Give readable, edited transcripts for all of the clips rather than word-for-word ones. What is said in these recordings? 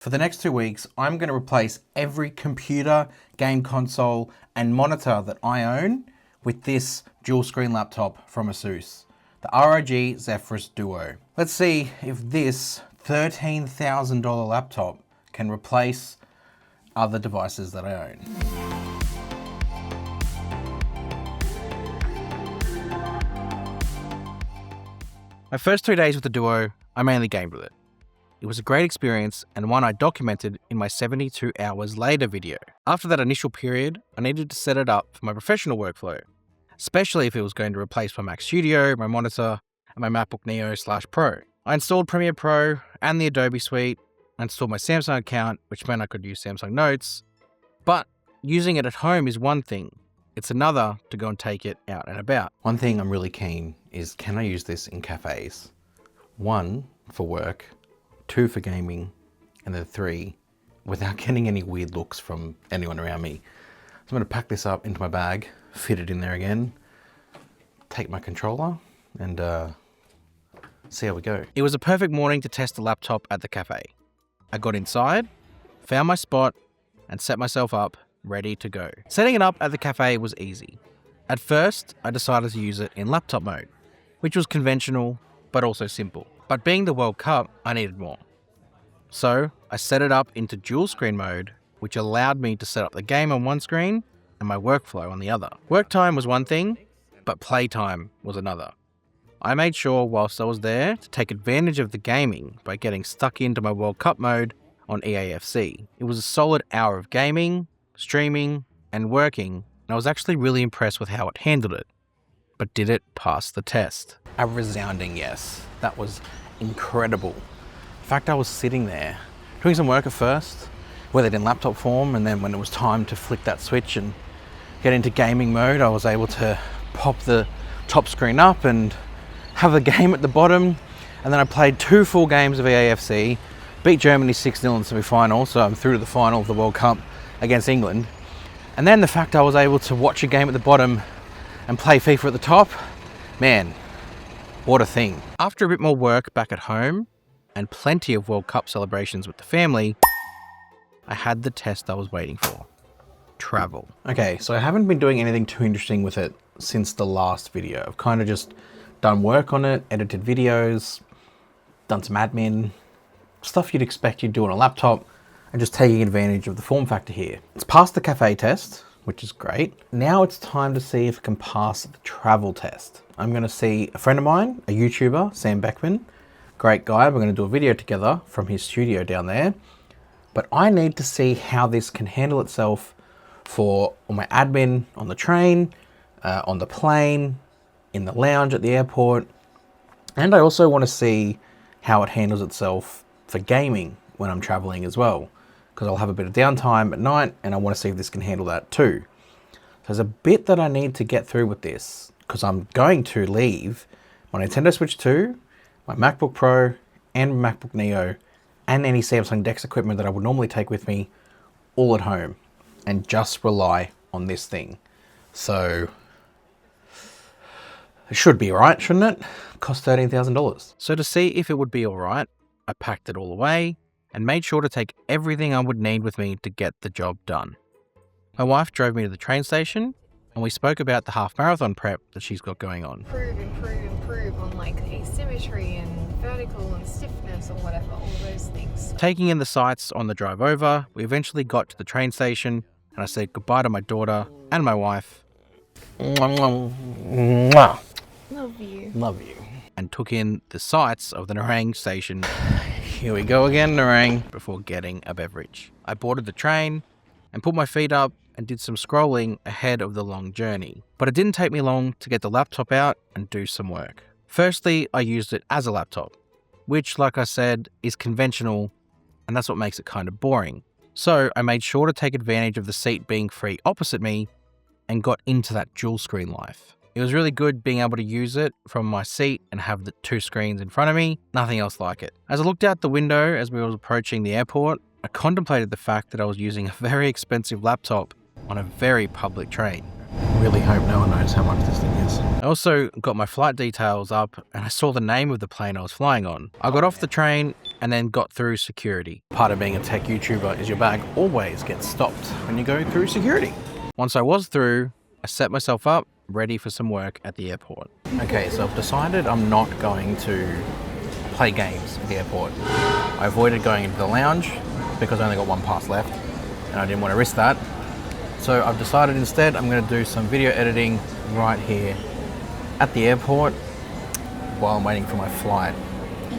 For the next 2 weeks, I'm going to replace every computer, game console, and monitor that I own with this dual screen laptop from Asus, the ROG Zephyrus Duo. Let's see if this $13,000 laptop can replace other devices that I own. My first 3 days with the Duo, I mainly gamed with it. It was a great experience and one I documented in my 72 hours later video. After that initial period, I needed to set it up for my professional workflow, especially if it was going to replace my Mac Studio, my monitor, and my MacBook Neo/Pro. I installed Premiere Pro and the Adobe suite. I installed my Samsung account, which meant I could use Samsung Notes. But using it at home is one thing. It's another to go and take it out and about. One thing I'm really keen is, can I use this in cafes? 1, for work, 2, for gaming, and then 3, without getting any weird looks from anyone around me. So I'm going to pack this up into my bag, fit it in there again, take my controller, and see how we go. It was a perfect morning to test the laptop at the cafe. I got inside, found my spot, and set myself up, ready to go. Setting it up at the cafe was easy. At first, I decided to use it in laptop mode, which was conventional, but also simple. But being the World Cup, I needed more. So I set it up into dual screen mode, which allowed me to set up the game on one screen and my workflow on the other. Work time was one thing, but playtime was another. I made sure whilst I was there to take advantage of the gaming by getting stuck into my World Cup mode on EAFC. It was a solid hour of gaming, streaming, and working, and I was actually really impressed with how it handled it. But did it pass the test? A resounding yes. That was incredible. In fact, I was sitting there doing some work at first, with it in laptop form, and then when it was time to flick that switch and get into gaming mode, I was able to pop the top screen up and have a game at the bottom. And then I played 2 full games of EAFC, beat Germany 6-0 in the semi-final, so I'm through to the final of the World Cup against England. And then the fact I was able to watch a game at the bottom and play FIFA at the top, man, what a thing. After a bit more work back at home and plenty of World Cup celebrations with the family, I had the test I was waiting for. Travel. Okay, so I haven't been doing anything too interesting with it since the last video. I've kind of just done work on it, edited videos, done some admin, stuff you'd expect you'd do on a laptop, and just taking advantage of the form factor here. It's passed the cafe test, which is great. Now it's time to see if it can pass the travel test. I'm gonna see a friend of mine, a YouTuber, Sam Beckman, great guy. We're gonna do a video together from his studio down there. But I need to see how this can handle itself for all my admin on the train, on the plane, in the lounge at the airport. And I also wanna see how it handles itself for gaming when I'm traveling as well, because I'll have a bit of downtime at night and I want to see if this can handle that too. So there's a bit that I need to get through with this, because I'm going to leave my Nintendo Switch 2, my MacBook Pro, and MacBook Neo, and any Samsung DeX equipment that I would normally take with me, all at home, and just rely on this thing. So it should be alright, shouldn't it? Cost $13,000. So to see if it would be alright, I packed it all away and made sure to take everything I would need with me to get the job done. My wife drove me to the train station and we spoke about the half marathon prep that she's got going on. Improve on like asymmetry and vertical and stiffness or whatever, all those things. Taking in the sights on the drive over, we eventually got to the train station and I said goodbye to my daughter and my wife. Love you. Love you. And took in the sights of the Nerang station. Here we go again, Nerang, before getting a beverage. I boarded the train and put my feet up and did some scrolling ahead of the long journey. But it didn't take me long to get the laptop out and do some work. Firstly, I used it as a laptop, which, like I said, is conventional, and that's what makes it kind of boring. So I made sure to take advantage of the seat being free opposite me and got into that dual screen life. It was really good being able to use it from my seat and have the 2 screens in front of me. Nothing else like it. As I looked out the window as we were approaching the airport, I contemplated the fact that I was using a very expensive laptop on a very public train. I really hope no one knows how much this thing is. I also got my flight details up and I saw the name of the plane I was flying on. I got off the train and then got through security. Part of being a tech YouTuber is your bag always gets stopped when you go through security. Once I was through, I set myself up, ready for some work at the airport. Okay, so I've decided I'm not going to play games at the airport. I avoided going into the lounge because I only got one pass left and I didn't want to risk that. So I've decided instead I'm going to do some video editing right here at the airport while I'm waiting for my flight.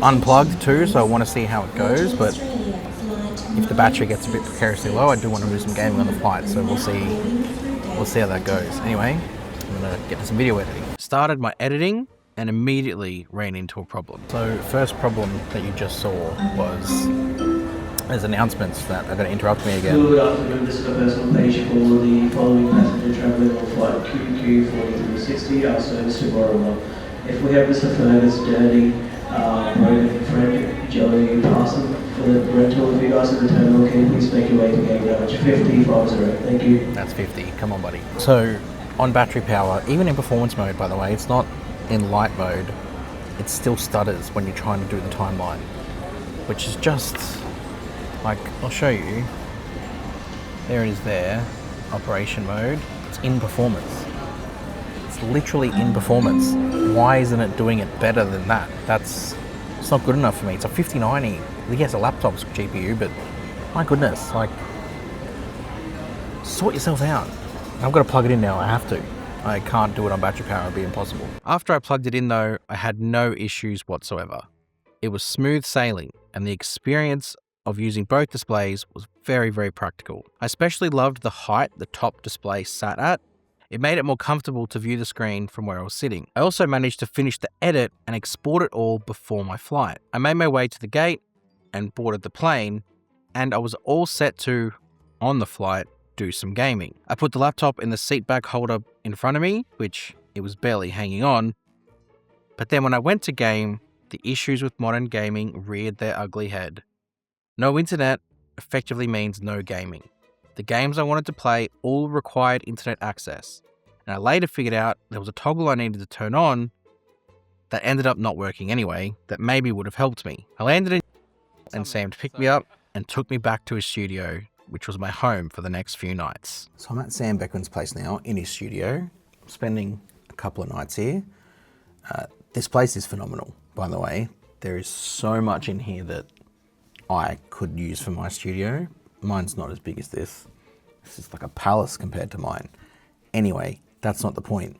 Unplugged too, so I want to see how it goes, but if the battery gets a bit precariously low, I do want to do some gaming on the flight, so we'll see how that goes. Anyway, I'm going to get to some video editing. Started my editing and immediately ran into a problem. So first problem that you just saw was there's announcements that are going to interrupt me again. Good afternoon, this is the personal page for the following passenger travelling on flight QQ4360, our service to Borrowell. If we have Mr. Fergus, Dirty, Brogan, Frank, Joey, Parson for the rental, if you guys in the terminal, can you please make your way to gate damage 5050, thank you. That's 50, come on buddy. So on battery power, even in performance mode by the way, it's not in light mode, it still stutters when you're trying to do the timeline, which is just like, I'll show you. There it is there, operation mode. It's in performance. It's literally in performance. Why isn't it doing it better than that? It's not good enough for me. It's a 5090. I think it's a laptop's GPU, but my goodness, like, sort yourself out. I've got to plug it in now, I have to. I can't do it on battery power, it'd be impossible. After I plugged it in though, I had no issues whatsoever. It was smooth sailing, and the experience of using both displays was very, very practical. I especially loved the height the top display sat at. It made it more comfortable to view the screen from where I was sitting. I also managed to finish the edit and export it all before my flight. I made my way to the gate and boarded the plane, and I was all set to, on the flight, do some gaming. I put the laptop in the seat back holder in front of me, which it was barely hanging on. But then when I went to game, the issues with modern gaming reared their ugly head. No internet effectively means no gaming. The games I wanted to play all required internet access, and I later figured out there was a toggle I needed to turn on that ended up not working anyway, that maybe would have helped me. I landed in and Sam picked me up and took me back to his studio, which was my home for the next few nights. So I'm at Sam Beckman's place now, in his studio, spending a couple of nights here. This place is phenomenal, by the way. There is so much in here that I could use for my studio. Mine's not as big as this. This is like a palace compared to mine. Anyway, that's not the point.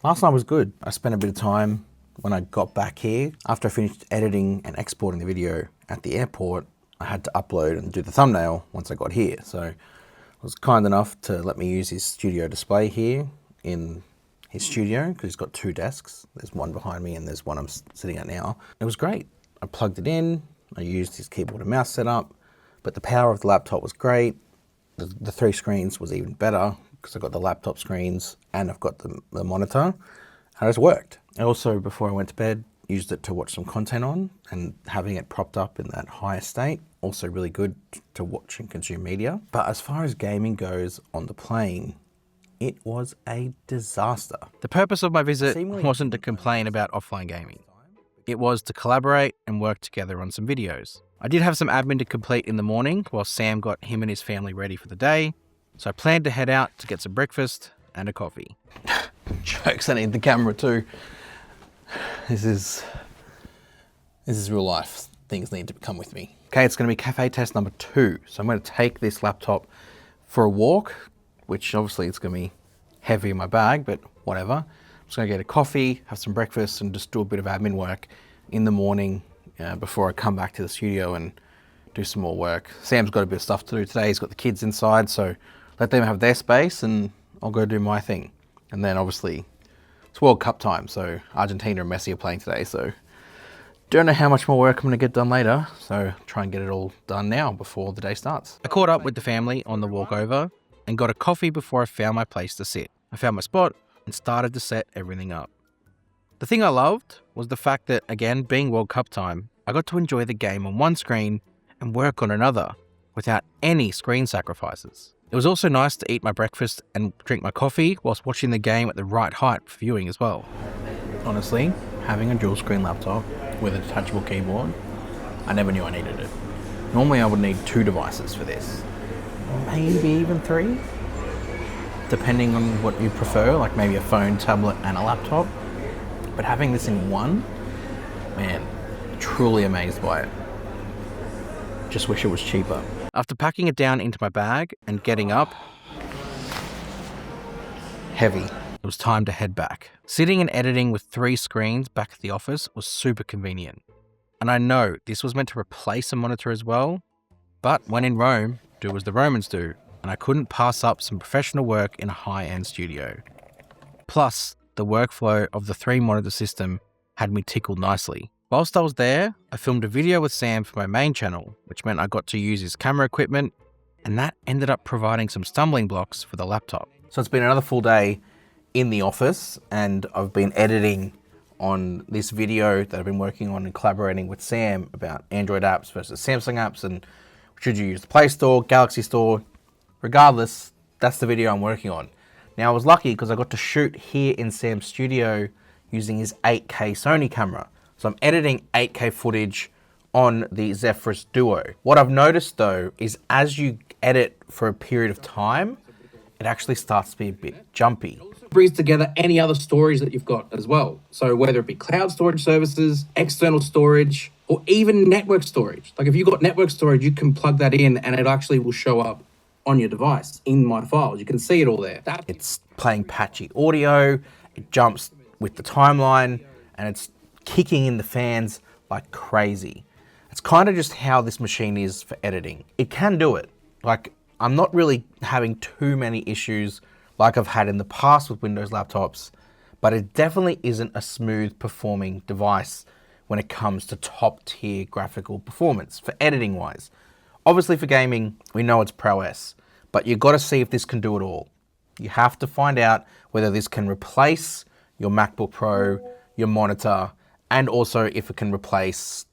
Last night was good. I spent a bit of time when I got back here. After I finished editing and exporting the video at the airport, I had to upload and do the thumbnail once I got here. So he was kind enough to let me use his studio display here in his studio, because he's got two desks. There's one behind me and there's one I'm sitting at now. It was great. I plugged it in, I used his keyboard and mouse setup, but the power of the laptop was great. The three screens was even better because I've got the laptop screens and I've got the monitor, and it just worked. I also, before I went to bed, used it to watch some content on, and having it propped up in that higher state, also really good to watch and consume media. But as far as gaming goes on the plane, it was a disaster. The purpose of my visit wasn't to complain about offline gaming. It was to collaborate and work together on some videos. I did have some admin to complete in the morning while Sam got him and his family ready for the day, so I planned to head out to get some breakfast and a coffee. Jokes, I need the camera too. This is real life. Things need to come with me. Okay, it's going to be cafe test number 2. So I'm going to take this laptop for a walk, which obviously it's going to be heavy in my bag, but whatever. I'm just going to get a coffee, have some breakfast, and just do a bit of admin work in the morning before I come back to the studio and do some more work. Sam's got a bit of stuff to do today. He's got the kids inside, so let them have their space and I'll go do my thing. And then obviously it's World Cup time, so Argentina and Messi are playing today, so don't know how much more work I'm going to get done later, so try and get it all done now before the day starts. I caught up with the family on the walk over and got a coffee before I found my place to sit. I found my spot and started to set everything up. The thing I loved was the fact that, again, being World Cup time, I got to enjoy the game on one screen and work on another without any screen sacrifices. It was also nice to eat my breakfast and drink my coffee whilst watching the game at the right height for viewing as well. Honestly, having a dual screen laptop with a detachable keyboard I never knew I needed it. Normally I would need 2 devices for this. Maybe even 3, depending on what you prefer, like maybe a phone, tablet, and a laptop. But having this in one, man, truly amazed by it. Just wish it was cheaper. After packing it down into my bag and getting up, heavy, it was time to head back. Sitting and editing with 3 screens back at the office was super convenient. And I know this was meant to replace a monitor as well, but when in Rome, do as the Romans do, and I couldn't pass up some professional work in a high-end studio. Plus, the workflow of the 3-monitor system had me tickled nicely. Whilst I was there, I filmed a video with Sam for my main channel, which meant I got to use his camera equipment, and that ended up providing some stumbling blocks for the laptop. So it's been another full day in the office, and I've been editing on this video that I've been working on and collaborating with Sam about Android apps versus Samsung apps, and should you use the Play Store, Galaxy Store. Regardless, that's the video I'm working on. Now, I was lucky because I got to shoot here in Sam's studio using his 8K Sony camera. So I'm editing 8K footage on the Zephyrus Duo. What I've noticed though is as you edit for a period of time, it actually starts to be a bit jumpy. Brings together any other storage that you've got as well. So whether it be cloud storage services, external storage, or even network storage. Like if you've got network storage, you can plug that in and it actually will show up on your device in my files. You can see it all there. It's playing patchy audio, it jumps with the timeline, and it's kicking in the fans like crazy. It's kind of just how this machine is for editing. It can do it. Like, I'm not really having too many issues like I've had in the past with Windows laptops, but it definitely isn't a smooth performing device when it comes to top tier graphical performance for editing wise. Obviously for gaming, we know it's Pro S, but you've got to see if this can do it all. You have to find out whether this can replace your MacBook Pro, your monitor, and also if it can replace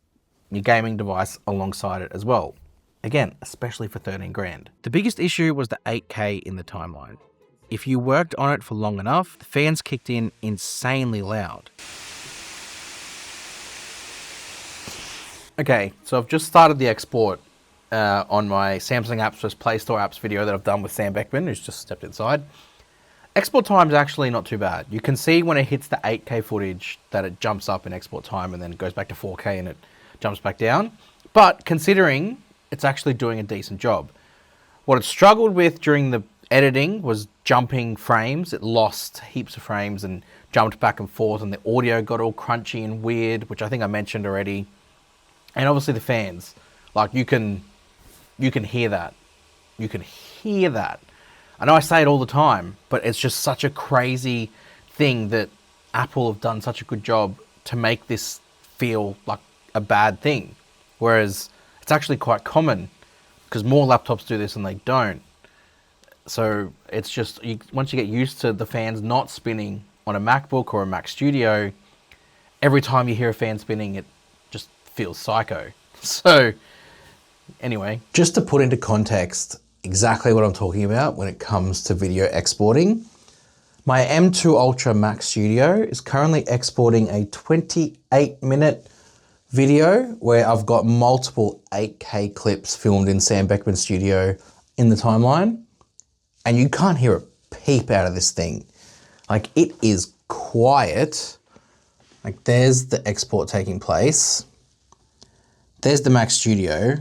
your gaming device alongside it as well. Again, especially for 13 grand. The biggest issue was the 8K in the timeline. If you worked on it for long enough, the fans kicked in insanely loud. Okay, so I've just started the export on my Samsung apps versus Play Store apps video that I've done with Sam Beckman, who's just stepped inside. Export time is actually not too bad. You can see when it hits the 8K footage that it jumps up in export time and then it goes back to 4K and it jumps back down. But considering it's actually doing a decent job. What it struggled with during the editing was jumping frames. It lost heaps of frames and jumped back and forth, and the audio got all crunchy and weird, which I think I mentioned already. And obviously the fans, like you can hear that. You can hear that. I know I say it all the time, but it's just such a crazy thing that Apple have done such a good job to make this feel like a bad thing. Whereas it's actually quite common because more laptops do this and they don't. So it's just, once you get used to the fans not spinning on a MacBook or a Mac Studio, every time you hear a fan spinning, it just feels psycho. So anyway. Just to put into context exactly what I'm talking about when it comes to video exporting, my M2 Ultra Mac Studio is currently exporting a 28-minute video where I've got multiple 8K clips filmed in Sam Beckman's studio in the timeline, and you can't hear a peep out of this thing. Like, it is quiet. Like, there's the export taking place. There's the Mac Studio.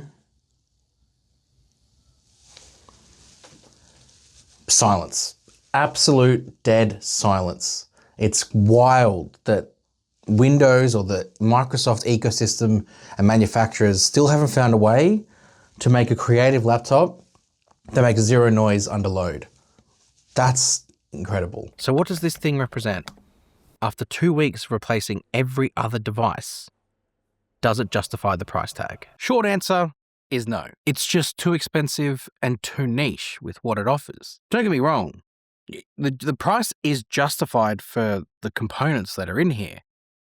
Silence. Absolute dead silence. It's wild that Windows or the Microsoft ecosystem and manufacturers still haven't found a way to make a creative laptop that makes zero noise under load. That's incredible. So what does this thing represent? After 2 weeks of replacing every other device, does it justify the price tag? Short answer is no. It's just too expensive and too niche with what it offers. Don't get me wrong. The price is justified for the components that are in here.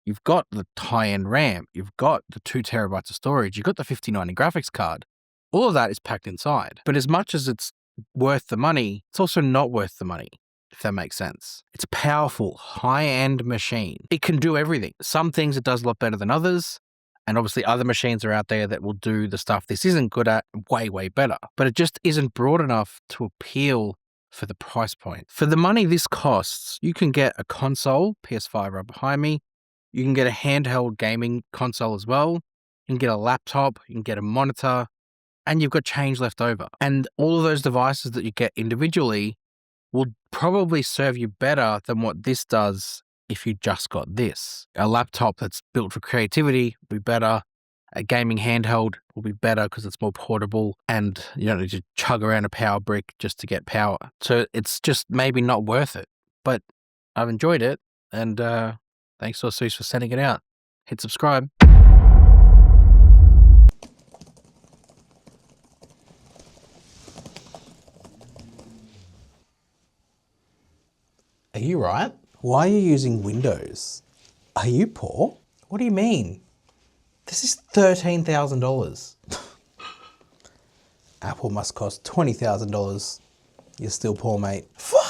You've got the high-end RAM, you've got the 2 terabytes of storage, you've got the 5090 graphics card. All of that is packed inside. But as much as it's worth the money, it's also not worth the money, if that makes sense. It's a powerful, high-end machine. It can do everything. Some things it does a lot better than others, And obviously other machines are out there that will do the stuff this isn't good at way, way better. But it just isn't broad enough to appeal for the price point. For the money this costs, you can get a console, PS5 right behind me. You can get a handheld gaming console as well. You can get a laptop, you can get a monitor, and you've got change left over. And all of those devices that you get individually will probably serve you better than what this does if you just got this. A laptop that's built for creativity will be better. A gaming handheld will be better because it's more portable and you don't need to chug around a power brick just to get power. So it's just maybe not worth it. But I've enjoyed it, and thanks to Asus for sending it out. Hit subscribe. Are you right? Why are you using Windows? Are you poor? What do you mean? This is $13,000. Apple must cost $20,000. You're still poor, mate.